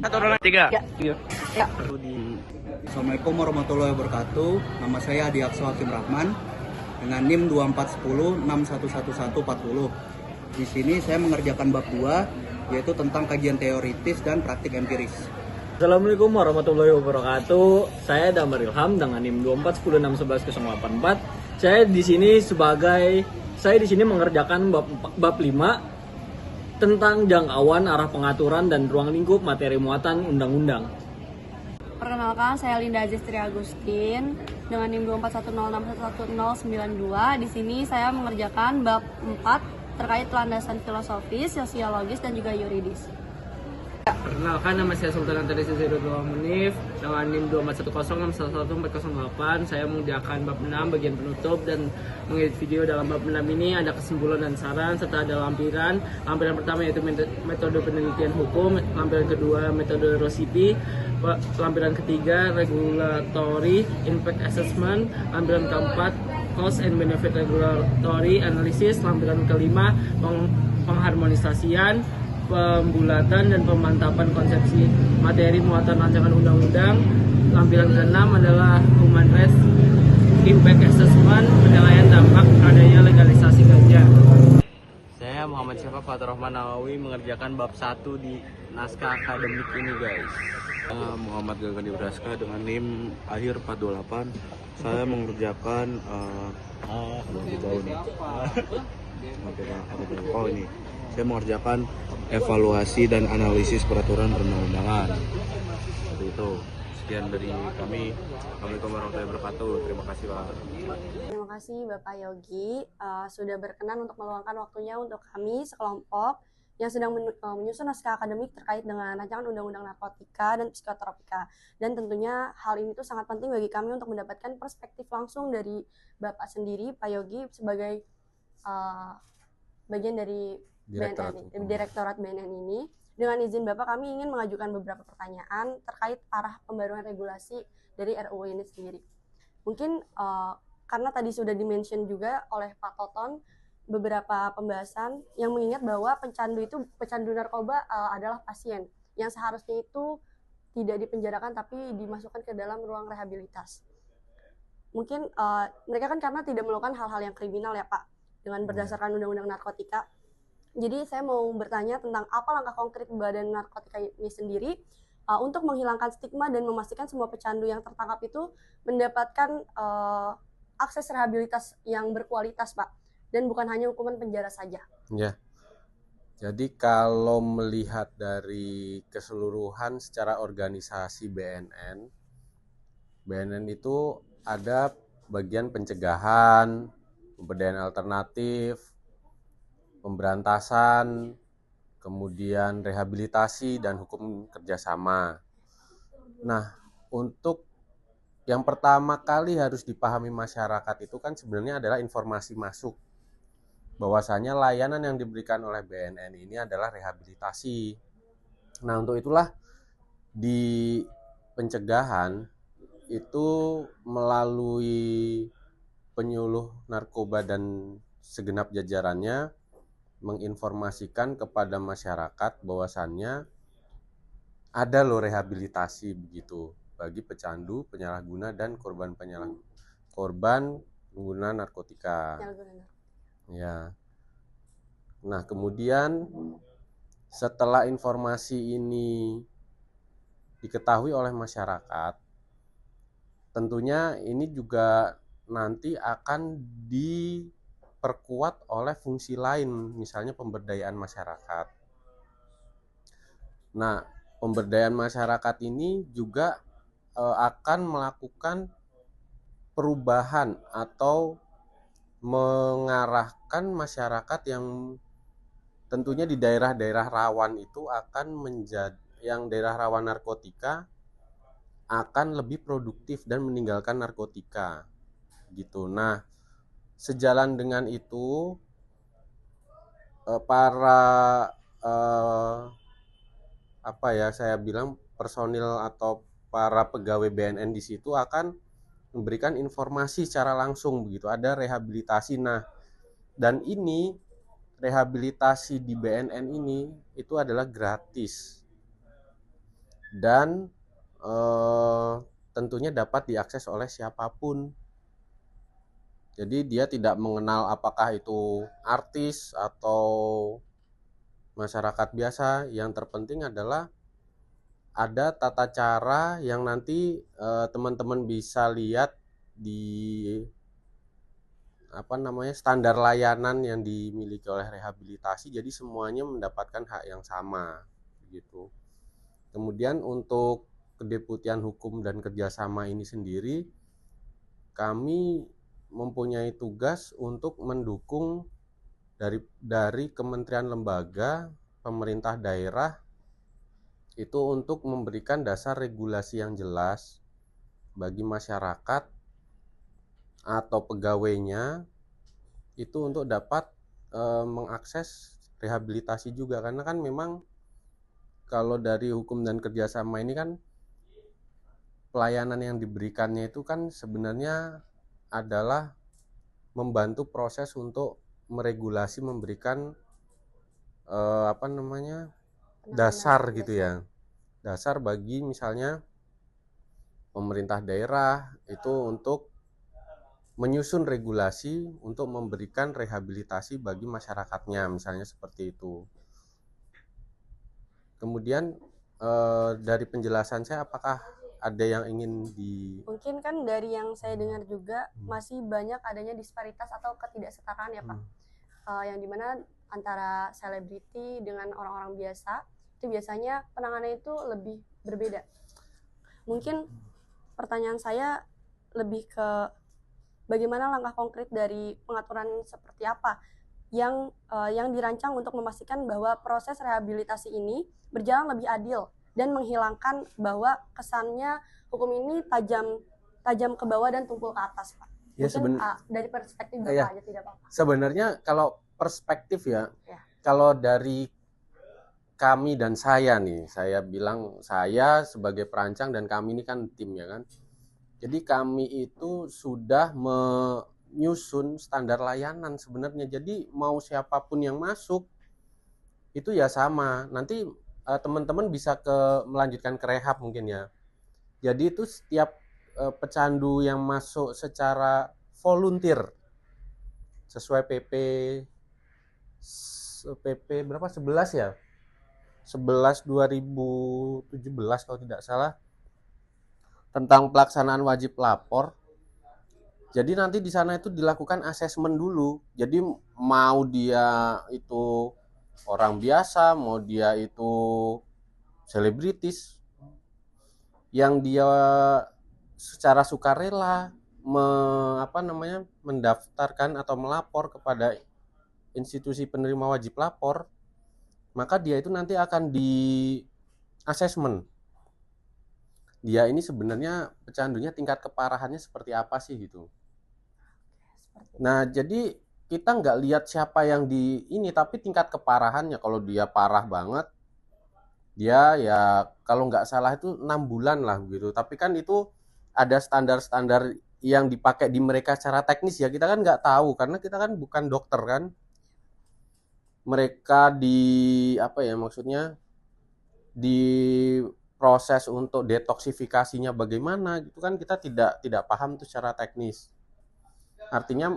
Satu, dua, tiga. Ya. Ya. Assalamualaikum warahmatullahi wabarakatuh. Nama saya Adi Aksa Hakim Rahman dengan NIM 2410611140. Di sini saya mengerjakan bab 2 yaitu tentang kajian teoritis dan praktik empiris. Assalamualaikum warahmatullahi wabarakatuh. Saya Damar Ilham dengan NIM 2410611084. Saya di sini mengerjakan bab 5 tentang jangkauan, arah pengaturan dan ruang lingkup materi muatan undang-undang. Perkenalkan, saya Linda Azistri Agustin dengan NIM 2410611092. Di sini saya mengerjakan bab 4 terkait landasan filosofis, sosiologis dan juga yuridis. Perkenalkan, nama saya Sultan Antari Zairodullah Munif dengan NIM 2410611408. Saya mengerjakan bab 6 bagian penutup dan mengedit video. Dalam bab 6 ini ada kesimpulan dan saran serta ada lampiran. Lampiran pertama yaitu metode penelitian hukum, lampiran kedua metode ROSIPI, lampiran ketiga regulatory impact assessment, lampiran keempat cost and benefit regulatory analysis, lampiran kelima pengharmonisasian, pembulatan dan pemantapan konsepsi materi muatan rancangan undang-undang. Lampiran ke-6 adalah Human Rights Impact Assessment, penilaian dampak adanya legalisasi ganja. Saya Muhammad Syafa Fatur Rahman Nawawi mengerjakan bab 1 di naskah akademik ini, guys. Muhammad Gagani Braska dengan NIM akhir 428. Saya mengerjakan ini. Saya mengerjakan evaluasi dan analisis peraturan perundang-undangan. Seperti itu. Sekian dari kami. Assalamualaikum warahmatullahi wabarakatuh. Terima kasih, Pak. Terima kasih Bapak Yogi sudah berkenan untuk meluangkan waktunya untuk kami sekelompok yang sedang menyusun naskah akademik terkait dengan rancangan undang-undang narkotika dan psikotropika. Dan tentunya hal ini tuh sangat penting bagi kami untuk mendapatkan perspektif langsung dari Bapak sendiri, Pak Yogi, sebagai bagian dari Direktorat BNN ini. Dengan izin Bapak, kami ingin mengajukan beberapa pertanyaan terkait arah pembaruan regulasi dari RUU ini sendiri. Mungkin karena tadi sudah dimention juga oleh Pak Toton beberapa pembahasan yang mengingat bahwa pecandu narkoba adalah pasien yang seharusnya itu tidak dipenjarakan tapi dimasukkan ke dalam ruang rehabilitas. Mungkin mereka kan karena tidak melakukan hal-hal yang kriminal ya Pak, dengan berdasarkan undang-undang narkotika. Jadi saya mau bertanya tentang apa langkah konkret Badan Narkotika ini sendiri untuk menghilangkan stigma dan memastikan semua pecandu yang tertangkap itu mendapatkan akses rehabilitas yang berkualitas, Pak, dan bukan hanya hukuman penjara saja. Ya. Jadi kalau melihat dari keseluruhan secara organisasi BNN itu ada bagian pencegahan, pemberdayaan alternatif, pemberantasan, kemudian rehabilitasi dan hukum kerjasama. Nah, untuk yang pertama kali harus dipahami masyarakat itu kan sebenarnya adalah informasi masuk. Bahwasanya layanan yang diberikan oleh BNN ini adalah rehabilitasi. Nah, untuk itulah di pencegahan itu melalui penyuluh narkoba dan segenap jajarannya menginformasikan kepada masyarakat bahwasannya ada loh rehabilitasi begitu bagi pecandu, penyalahguna dan korban pengguna narkotika. Ya. Nah, kemudian setelah informasi ini diketahui oleh masyarakat, tentunya ini juga nanti akan diperkuat oleh fungsi lain, misalnya pemberdayaan masyarakat. Nah, pemberdayaan masyarakat ini juga akan melakukan perubahan atau mengarahkan masyarakat yang tentunya di daerah-daerah rawan itu akan menjadi, yang daerah rawan narkotika akan lebih produktif dan meninggalkan narkotika gitu. Nah, sejalan dengan itu para personil atau para pegawai BNN di situ akan memberikan informasi secara langsung begitu. Ada rehabilitasi. Nah, dan ini rehabilitasi di BNN ini itu adalah gratis. dan tentunya dapat diakses oleh siapapun. Jadi dia tidak mengenal apakah itu artis atau masyarakat biasa. Yang terpenting adalah ada tata cara yang nanti teman-teman bisa lihat di standar layanan yang dimiliki oleh rehabilitasi. Jadi semuanya mendapatkan hak yang sama gitu. Kemudian untuk Kedeputian Hukum dan Kerjasama ini sendiri, kami mempunyai tugas untuk mendukung dari kementerian lembaga, pemerintah daerah itu untuk memberikan dasar regulasi yang jelas bagi masyarakat atau pegawainya itu untuk dapat mengakses rehabilitasi juga, karena kan memang kalau dari hukum dan kerjasama ini kan pelayanan yang diberikannya itu kan sebenarnya adalah membantu proses untuk meregulasi, memberikan dasar gitu ya, dasar bagi misalnya pemerintah daerah itu untuk menyusun regulasi untuk memberikan rehabilitasi bagi masyarakatnya, misalnya seperti itu. Kemudian dari penjelasan saya, apakah ada yang ingin Mungkin kan dari yang saya dengar juga masih banyak adanya disparitas atau ketidaksetaraan ya Pak, yang dimana antara selebriti dengan orang-orang biasa itu biasanya penanganannya itu lebih berbeda. Mungkin pertanyaan saya lebih ke bagaimana langkah konkret dari pengaturan seperti apa yang dirancang untuk memastikan bahwa proses rehabilitasi ini berjalan lebih adil dan menghilangkan bahwa kesannya hukum ini tajam ke bawah dan tumpul ke atas, Pak. Ya, Mungkin dari perspektif Bapak aja tidak apa-apa. Sebenarnya kalau perspektif ya, kalau dari kami dan saya nih, saya bilang saya sebagai perancang dan kami ini kan tim ya kan. Jadi kami itu sudah menyusun standar layanan sebenarnya. Jadi mau siapapun yang masuk itu ya sama. Nanti teman-teman bisa melanjutkan ke rehab mungkin ya. Jadi itu setiap pecandu yang masuk secara volunteer sesuai PP berapa 11 ya? 11 2017 kalau tidak salah, tentang pelaksanaan wajib lapor. Jadi nanti di sana itu dilakukan asesmen dulu. Jadi mau dia itu orang biasa, mau dia itu selebritis, yang dia secara sukarela mendaftarkan atau melapor kepada institusi penerima wajib lapor, maka dia itu nanti akan di asesmen. Dia ini sebenarnya pecandunya tingkat keparahannya seperti apa sih gitu. Nah, jadi kita nggak lihat siapa yang di ini, tapi tingkat keparahannya. Kalau dia parah banget, dia ya kalau nggak salah itu 6 bulan lah gitu. Tapi kan itu ada standar-standar yang dipakai di mereka secara teknis ya, kita kan nggak tahu karena kita kan bukan dokter kan. Mereka di proses untuk detoksifikasinya bagaimana gitu kan, kita tidak paham tuh secara teknis. Artinya